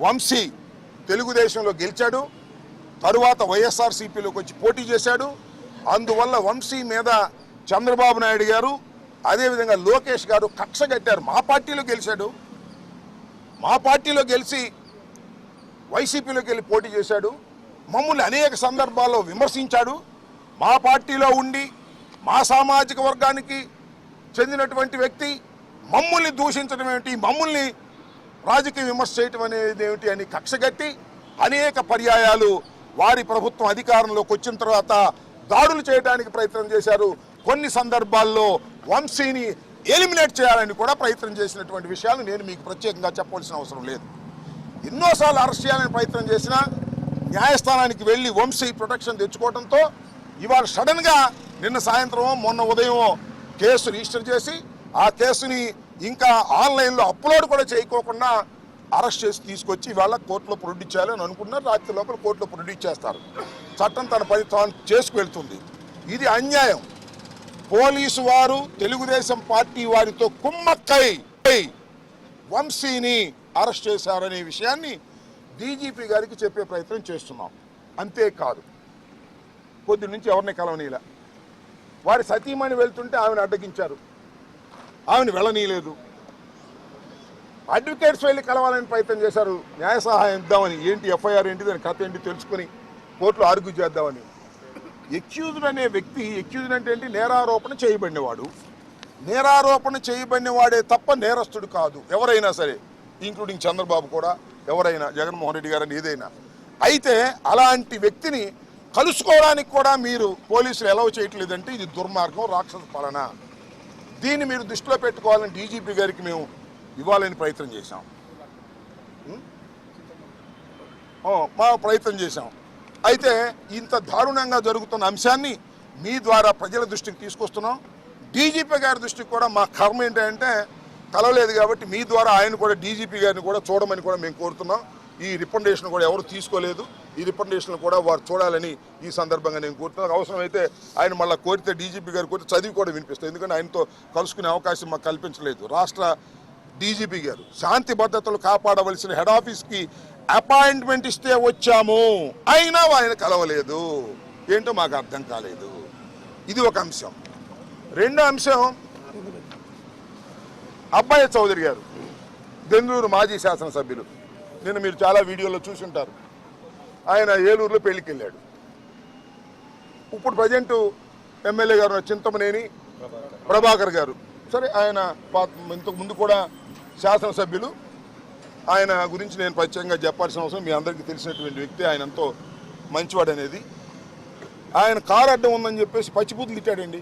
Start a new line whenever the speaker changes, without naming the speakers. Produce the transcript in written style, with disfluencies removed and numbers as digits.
వంశీ తెలుగుదేశంలో గెలిచాడు, తరువాత వైఎస్ఆర్సీపీలోకి వచ్చి పోటీ చేశాడు. అందువల్ల వంశీ మీద చంద్రబాబు నాయుడు గారు అదేవిధంగా లోకేష్ గారు కక్ష కట్టారు. మా పార్టీలో గెలిచాడు, మా పార్టీలో గెలిచి వైసీపీలోకి వెళ్ళి పోటీ చేశాడు, మమ్మల్ని అనేక సందర్భాల్లో విమర్శించాడు. మా పార్టీలో ఉండి మా సామాజిక వర్గానికి చెందినటువంటి వ్యక్తి మమ్మల్ని దూషించడం ఏమిటి, మమ్మల్ని రాజకీయ విమర్శ చేయటం అనేది ఏమిటి అని కక్షగట్టి అనేక పర్యాయాలు వారి ప్రభుత్వం అధికారంలోకి వచ్చిన తర్వాత దాడులు చేయడానికి ప్రయత్నం చేశారు. కొన్ని సందర్భాల్లో వంశీని ఎలిమినేట్ చేయాలని కూడా ప్రయత్నం చేసినటువంటి విషయాలు నేను మీకు ప్రత్యేకంగా చెప్పవలసిన అవసరం లేదు. ఎన్నోసార్లు అరెస్ట్ చేయాలని ప్రయత్నం చేసినా న్యాయస్థానానికి వెళ్ళి వంశీ ప్రొటెక్షన్ తెచ్చుకోవడంతో ఇవాళ సడన్గా నిన్న సాయంత్రం మొన్న ఉదయం కేసు రిజిస్టర్ చేసి ఆ కేసుని ఇంకా ఆన్లైన్లో అప్లోడ్ కూడా చేయకోకుండా అరెస్ట్ చేసి తీసుకొచ్చి ఇవాళ కోర్టులో ప్రొడ్యూస్ చేయాలని అనుకున్నారు. రాత్రి లోపల కోర్టులో ప్రొడ్యూస్ చేస్తారు. చట్టం తన పని తాను చేసుకువెళ్తుంది. ఇది అన్యాయం. పోలీసు వారు తెలుగుదేశం పార్టీ వారితో కుమ్మక్కై వంశీని అరెస్ట్ చేశారనే విషయాన్ని డీజీపీ గారికి చెప్పే ప్రయత్నం చేస్తున్నాం. అంతేకాదు, పొద్దు నుంచి ఎవరిని కలవనీలా. వారి సతీమణి వెళ్తుంటే ఆమెను అడ్డగించారు, ఆమెను వెళ్ళనీయలేదు. అడ్వకేట్స్ వెళ్ళి కలవాలని ప్రయత్నం చేశారు, న్యాయ సహాయం ఇద్దామని. ఏంటి ఎఫ్ఐఆర్ ఏంటి, దాని కథ ఏంటి తెలుసుకుని కోర్టులో ఆర్గ్యూ చేద్దామని. ఎక్యూజ్డ్ అనే వ్యక్తి, ఎక్యూజ్డ్ అంటే ఏంటి, నేరారోపణ చేయబడినవాడు. నేరారోపణ చేయబడినవాడే తప్ప నేరస్తుడు కాదు ఎవరైనా సరే, ఇంక్లూడింగ్ చంద్రబాబు కూడా, ఎవరైనా జగన్మోహన్ రెడ్డి గారని ఏదైనా. అయితే అలాంటి వ్యక్తిని కలుసుకోవడానికి కూడా మీరు పోలీసులు ఎలవ్ చేయట్లేదంటే ఇది దుర్మార్గం, రాక్షస పాలన. దీన్ని మీరు దృష్టిలో పెట్టుకోవాలని డీజీపీ గారికి మేము ఇవ్వాలని ప్రయత్నం చేశాం, మా ప్రయత్నం చేశాం. అయితే ఇంత దారుణంగా జరుగుతున్న అంశాన్ని మీ ద్వారా ప్రజల దృష్టికి తీసుకొస్తున్నాం. డీజీపీ గారి దృష్టికి కూడా మా కర్మ ఏంటంటే కలవలేదు కాబట్టి మీ ద్వారా ఆయన కూడా డీజీపీ గారిని కూడా చూడమని కూడా మేము కోరుతున్నాం. ఈ రికమెండేషన్ కూడా ఎవరు తీసుకోలేదు, ఈ రికమెండేషన్ కూడా వారు చూడాలని ఈ సందర్భంగా నేను కోరుతున్నాను. అవసరమైతే ఆయన మళ్ళీ కోరితే డీజీపీ గారు కోరితే చదివి కూడా వినిపిస్తాను, ఎందుకంటే ఆయనతో కలుసుకునే అవకాశం మాకు కల్పించలేదు. రాష్ట్ర డీజీపీ గారు శాంతి భద్రతలు కాపాడవలసిన హెడ్ ఆఫీస్కి అపాయింట్మెంట్ ఇస్తే వచ్చాము, అయినా ఆయన కలవలేదు. ఏంటో మాకు అర్థం కాలేదు. ఇది ఒక అంశం. రెండో అంశం, అబ్బాయి చౌదరి గారు బెంగళూరు మాజీ శాసనసభ్యులు, నిన్న మీరు చాలా వీడియోలో చూసి ఉంటారు. ఆయన ఏలూరులో పెళ్లికి వెళ్ళాడు. ఇప్పుడు ప్రజెంట్ ఎమ్మెల్యే గారు చింతమనేని ప్రభాకర్ గారు, సరే ఆయన ఇంతకు ముందు కూడా శాసనసభ్యులు. ఆయన గురించి నేను ప్రత్యేకంగా చెప్పాల్సిన అవసరం, మీ అందరికీ తెలిసినటువంటి వ్యక్తి. ఆయన ఎంతో మంచివాడు అనేది. ఆయన కారు అడ్డం ఉందని చెప్పేసి పచ్చిబూతులు తిట్టాడండి.